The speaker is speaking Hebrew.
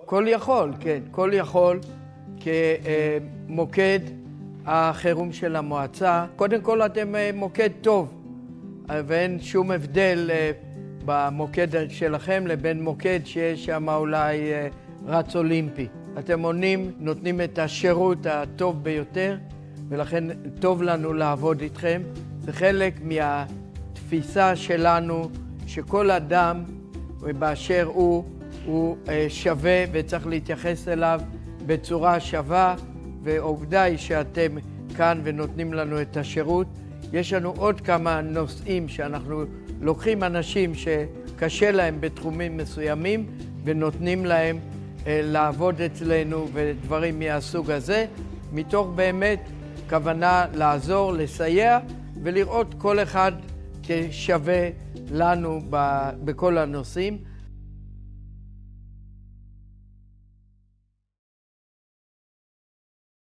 כל יכול, כן, כל יכול כמוקד החירום של המועצה. קודם כל אתם מוקד טוב, ואין שום הבדל במוקד שלכם לבין מוקד שיש שם אולי רץ אולימפי. אתם עונים, נותנים את השירות הטוב ביותר, ולכן טוב לנו לעבוד איתכם. זה חלק מהתפיסה שלנו שכל אדם באשר הוא שווה וצריך להתייחס אליו בצורה שווה, ועובדה היא שאתם כאן ונותנים לנו את השירות. יש לנו עוד כמה נושאים שאנחנו לוקחים אנשים שקשה להם בתחומים מסוימים ונותנים להם לעבוד אצלנו ודברים מהסוג הזה, מתוך באמת כוונה לעזור, לסייע ולראות כל אחד כשווה לנו בכל הנושאים.